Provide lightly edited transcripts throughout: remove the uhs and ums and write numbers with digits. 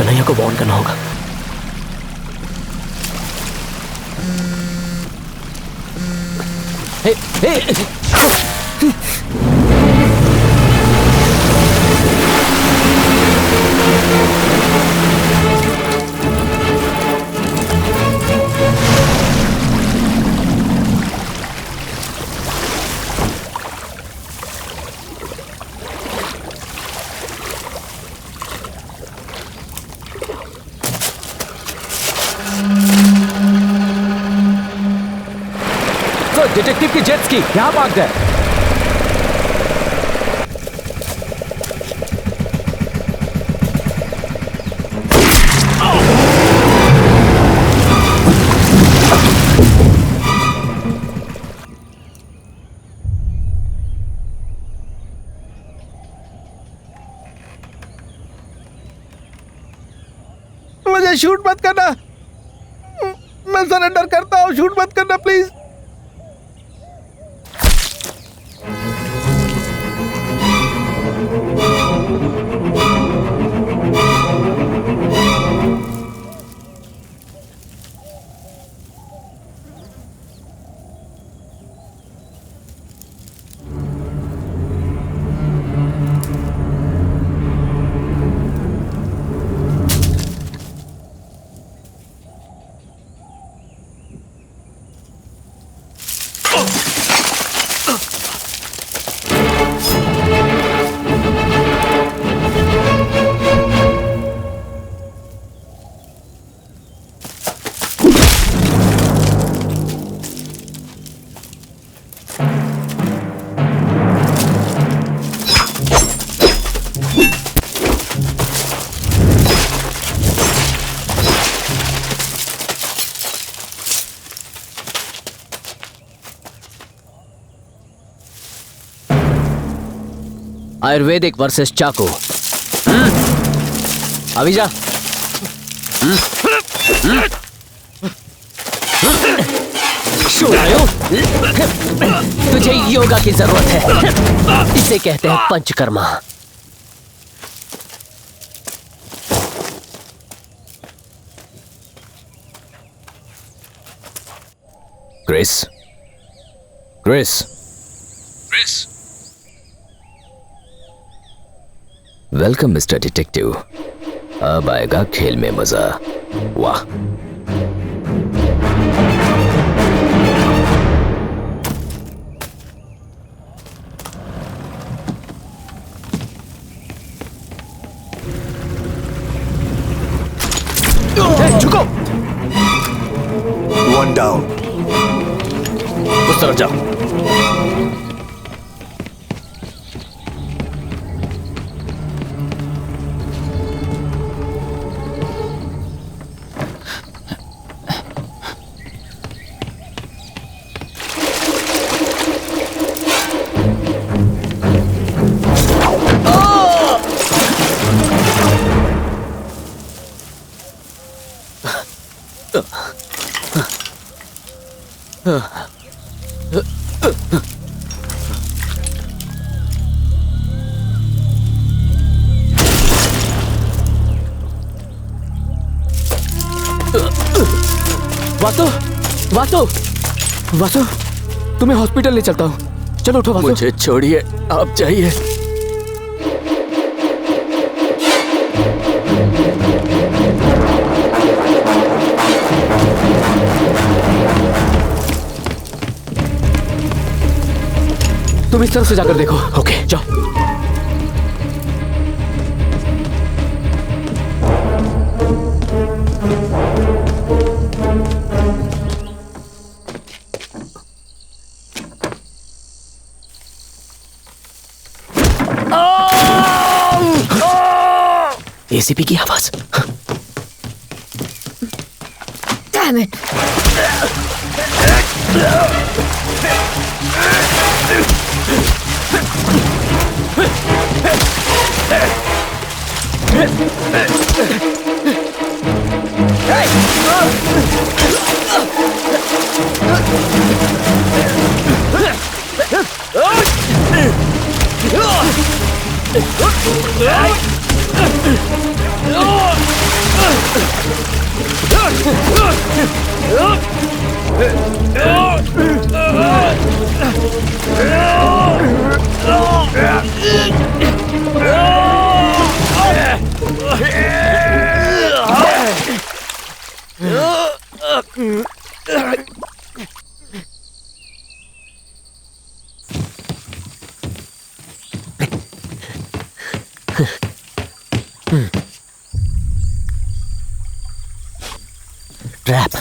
कन्हैया को वार्न करना होगा। हे, हे। डिटेक्टिव की जेट्स की यहां भाग गए। मुझे शूट मत करना, मैं सरेंडर करता हूँ, शूट मत करना प्लीज। आयुर्वेदिक वर्सेस चाकू। अभी जा। तुझे योगा की जरूरत है, इसे कहते हैं Panchakarma. Chris, Chris, Chris. Welcome mister detective. अब आएगा खेल में मजा। वाह। झुको। One down. उस तरफ जाओ। वासु, वासु, वासु, तुम्हें हॉस्पिटल ले चलता हूँ। चलो उठो वासु। मुझे छोड़िए, आप जाइए। तुम इस तरफ से जाकर देखो। ओके, जाओ। एसीपी की आवाज। Damn it! ट्रैप।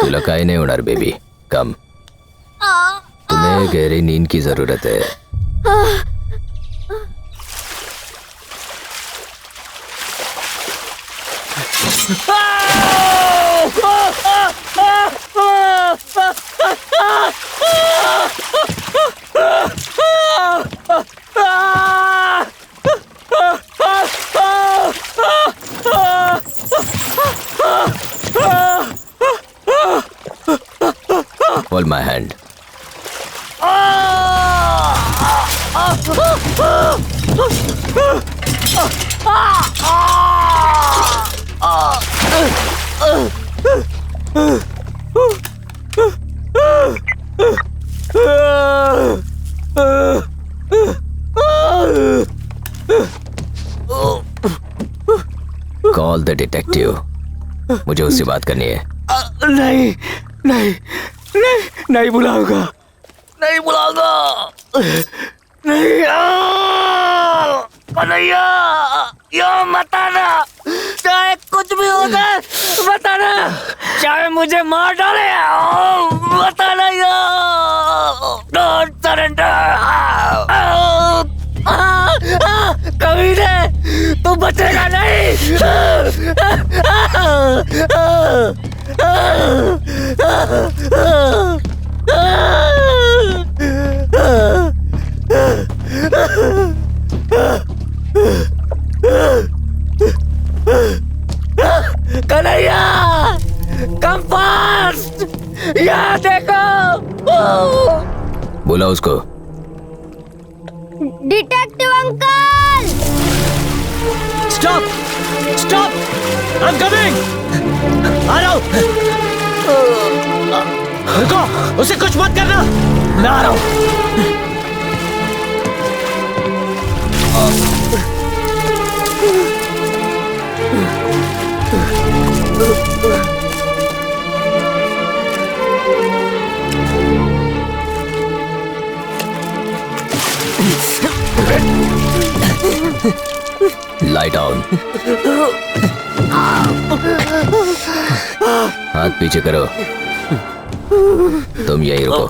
तुला काही नाही होणार बेबी, कम। तुम्हें गहरी नींद की जरूरत है। Hold my hand. Call the detective. मुझे उससे बात करनी है। नहीं नहीं नहीं नहीं बुलाऊंगा, नहीं बुलाऊंगा, नहीं। कन्हैया, यो मत आना, चाहे कुछ भी हो जाए मत आना, चाहे मुझे मार डाले मत आना, यो डोंट सरेंडर। कभी नहीं, तू बचेगा नहीं। कन्हैया, कम फास्ट, यहाँ देखो। बोला उसको। Detective uncle! Stop stop, I am coming, आ रहा हूं। रुको, उसे कुछ मत करना, मैं आ रहा हूं। Lie down. हाथ पीछे करो। तुम यहीं रुको।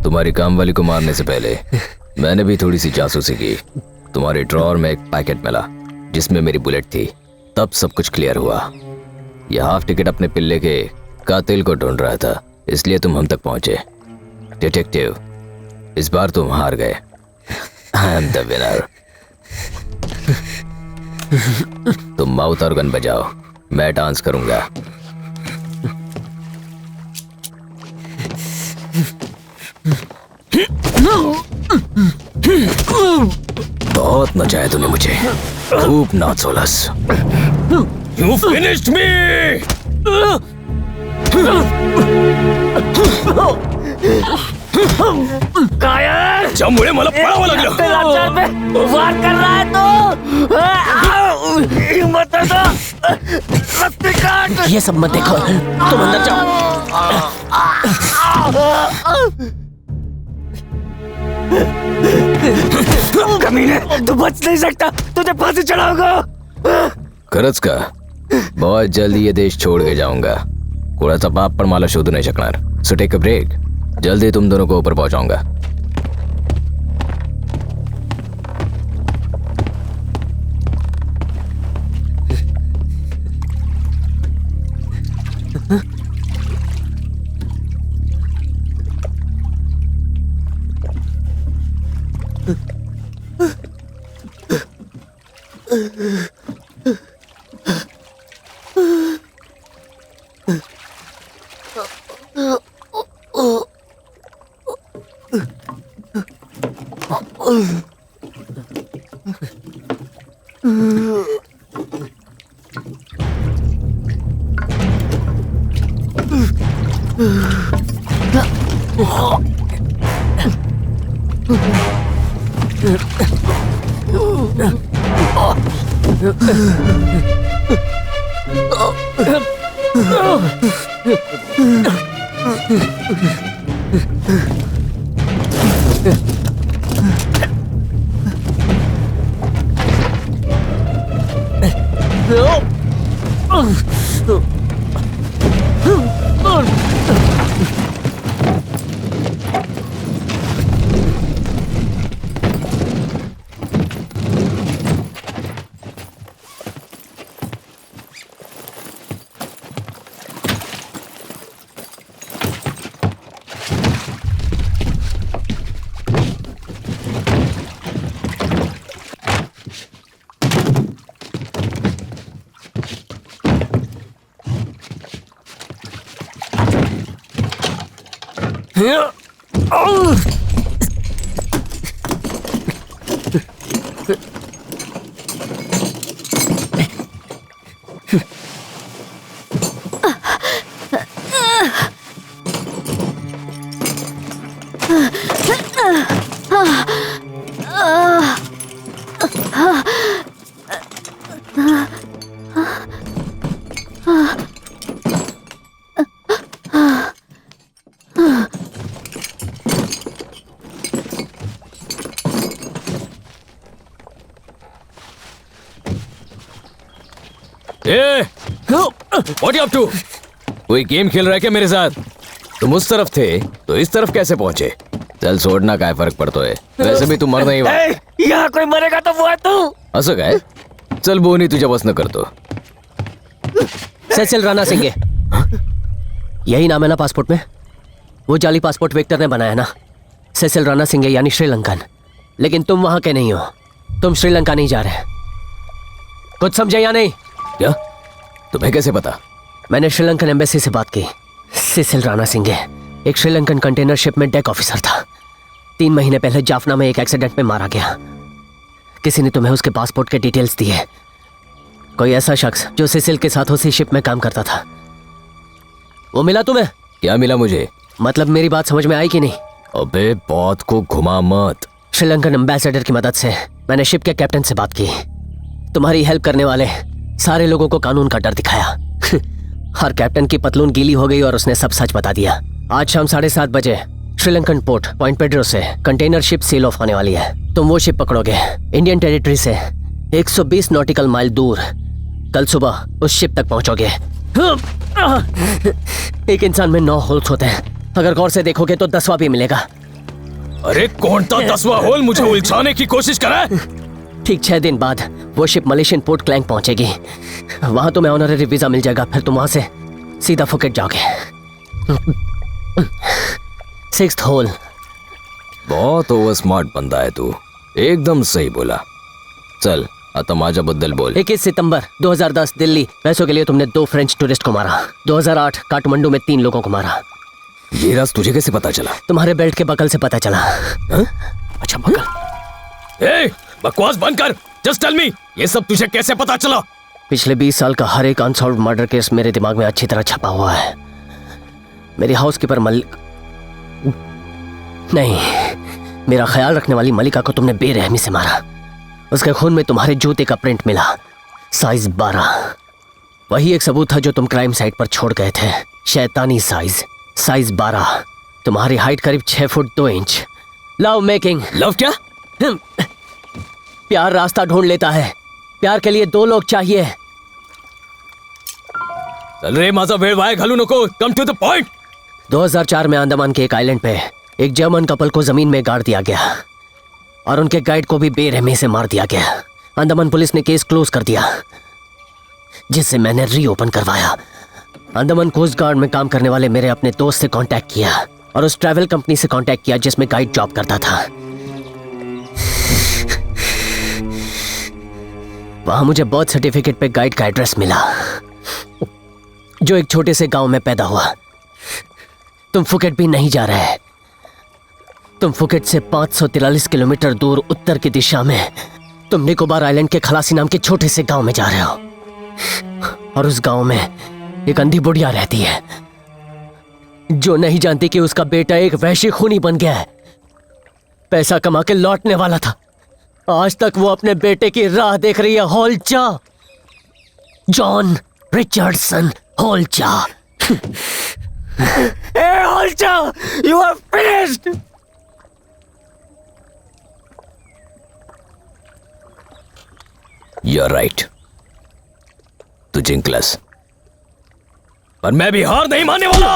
तुम्हारी काम वाली को मारने से पहले मैंने भी थोड़ी सी जासूसी की। तुम्हारे ड्रॉअर में एक पैकेट मिला जिसमें मेरी बुलेट थी। तब सब कुछ क्लियर हुआ। यह हाफ टिकट अपने पिल्ले के कातिल को ढूंढ रहा था, इसलिए तुम हम तक पहुंचे। डिटेक्टिव, इस बार तुम हार गए। I am the winner. तुम माउथ और गन बजाओ, मैं डांस करूंगा। बहुत नचाया तूने मुझे, खूब नाच सोलस। You finished me! कायर! ज्यामुळे मला पळावं लागलं। लाचार पे वार कर रहा है तो हिम्मत है तो रस्ते काट। ये सब मत देखो, तुम अंदर जाओ। कमीने, तू बच नहीं सकता, तुझे फांसी चढ़ाऊंगा। खरंच का? बहुत जल्दी ये देश छोड़ के जाऊंगा। कोणाचा बाप पण मला शोधू नाही शकणार। सो टेक अ ब्रेक, जल्दी तुम दोनों को ऊपर पहुंचाऊंगा। ए, what you up to? कोई गेम खेल रहा है क्या मेरे साथ? तुम उस तरफ थे तो इस तरफ कैसे पहुंचे? चल छोड़ना, काय फर्क पड़ता है, वैसे भी तू मर नहीं हुआ. यहाँ कोई मरेगा तो वो है तू. असं काय? चल बोनी तुझ्या बसनं करतो. सेसिल राणा सिंह यही नाम है ना पासपोर्ट में? वो जाली पासपोर्ट विक्टर ने बनाया ना. सेसिल राणा सिंह यानी श्रीलंकन. लेकिन तुम वहां के नहीं हो. तुम श्रीलंका नहीं जा रहे. कुछ समझे या नहीं? क्या? तुम्हें कैसे पता? मैंने श्रीलंकन एम्बेसी से बात की. सेसिल राणा सिंह एक श्रीलंकन कंटेनर शिप में डेक ऑफिसर था. 3 महीने पहले जाफना में एक एक्सीडेंट में मारा गया. किसी ने तुम्हें उसके पासपोर्ट के डिटेल्स दिए. कोई ऐसा शख्स जो सेसिल के साथ उसी शिप में काम करता था. वो मिला तुम्हें? क्या मिला मुझे? मतलब मेरी बात समझ में आई कि नहीं? अबे बात को घुमा मत. श्रीलंकन एम्बेसडर की मदद से मैंने शिप के कैप्टन से बात की. तुम्हारी हेल्प करने वाले सारे लोगों को कानून का डर दिखाया. हर कैप्टन की पतलून गीली हो गई और उसने सब सच बता दिया. आज शाम 7:30 बजे श्रीलंकन पोर्ट पॉइंट पेड्रो से कंटेनर शिप सेल ऑफ होने वाली है. तुम वो शिप पकड़ोगे. इंडियन टेरिटरी से 120 नॉटिकल माइल दूर कल सुबह उस शिप तक पहुंचोगे. एक इंसान में 9 होल्स होते हैं. अगर गौर से देखोगे तो 10वां भी मिलेगा. अरे कौन सा 10वां होल मुझे उलझाने की कोशिश कर रहा है? ठीक 6 दिन बाद वो शिप मलेशियन पोर्ट क्लैंग पहुंचेगी. वहां तुम्हें ऑनररी वीजा मिल जाएगा. फिर तुम वहां से सीधा फुकेट जाओगे. 6th whole. बहुत ओवर स्मार्ट बंदा है तू. एकदम सही बोला. चल आता माझ्याबद्दल बोल. 21 सितंबर 2010 दिल्ली. पैसों के लिए तुमने 2 फ्रेंच टूरिस्ट को मारा. 2008 काठमांडू में 3 लोगों को मारा. ये राज तुझे कैसे पता चला? तुम्हारे बेल्ट के बकल से पता चला. अच्छा बकल. ए, बकवास बंद कर. जस्ट टेल मी, ये सब तुझे कैसे पता चला? पिछले 20 साल का हर एक अनसॉल्व्ड मर्डर केस मेरे दिमाग में अच्छी तरह छपा हुआ है. मेरी हाउसकीपर नहीं, मेरा ख्याल रखने वाली मलिका को तुमने बेरहमी से मारा. उसके खून में तुम्हारे जूते का प्रिंट मिला. साइज 12. वही एक सबूत था जो तुम क्राइम साइट पर छोड़ गए थे. शैतानी साइज 12. तुम्हारी हाइट करीब 6 foot 2 inch. Love making. Love क्या? प्यार रास्ता ढूंढ लेता है. प्यार के लिए 2 लोग चाहिए. चल रे, माझा वेळ वाया घालू नको. Come to the point. 2004 में अंडमान के एक आइलैंड पे एक जर्मन कपल को जमीन में गाड़ दिया गया और उनके गाइड को भी बेरहमी से मार दिया गया. अंडमान पुलिस ने केस क्लोज कर दिया, जिससे मैंने रीओपन करवाया. अंडमान कोस्ट गार्ड में काम करने वाले मेरे अपने दोस्त से कांटेक्ट किया और उस ट्रैवल कंपनी से कांटेक्ट किया जिसमें गाइड जॉब करता था. वहां मुझे बर्थ सर्टिफिकेट पे गाइड का एड्रेस मिला, जो एक छोटे से गांव में पैदा हुआ. तुम फुकेट भी नहीं जा रहे. तुम फुकेट से 543 किलोमीटर दूर उत्तर की दिशा में तुम निकोबार आइलैंड के खलासी नाम के छोटे से गांव में जा रहे हो. और उस गांव में एक अंधी बुढ़िया रहती है जो नहीं जानती कि उसका बेटा एक वैश्य खूनी बन गया है. पैसा कमा के लौटने वाला था. आज तक वो अपने बेटे की राह देख रही है. Holcha, John Richardson Holcha. Hey, Holcha, you are finished. You're right. तू जिंकलस, पर मैं भी हार नहीं मानने वाला.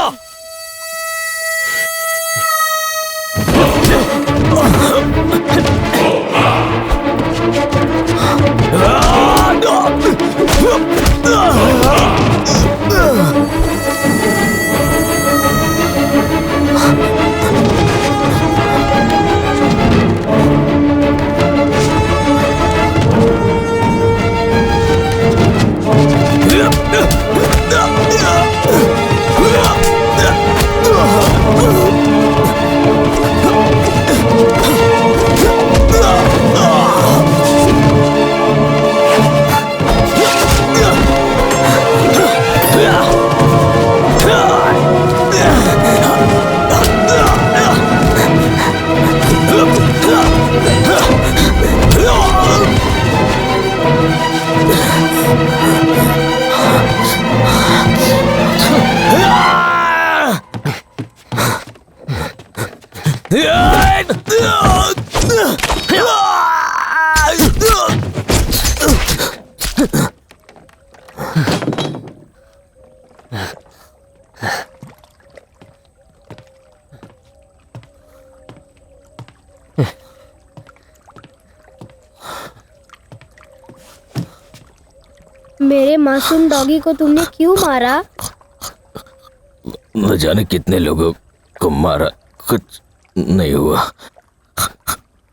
मेरे मासूम डॉगी को तुमने क्यों मारा? न जाने कितने लोगों को मारा, कुछ नहीं हुआ।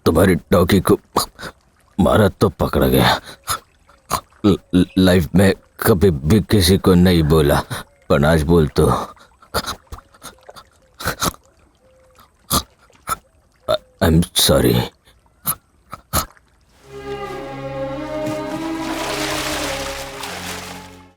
तुम्हारी डॉगी को मारा तो पकड़ा गया। लाइफ में कभी भी किसी को नहीं बोला, पर आज बोल तो आई एम सॉरी।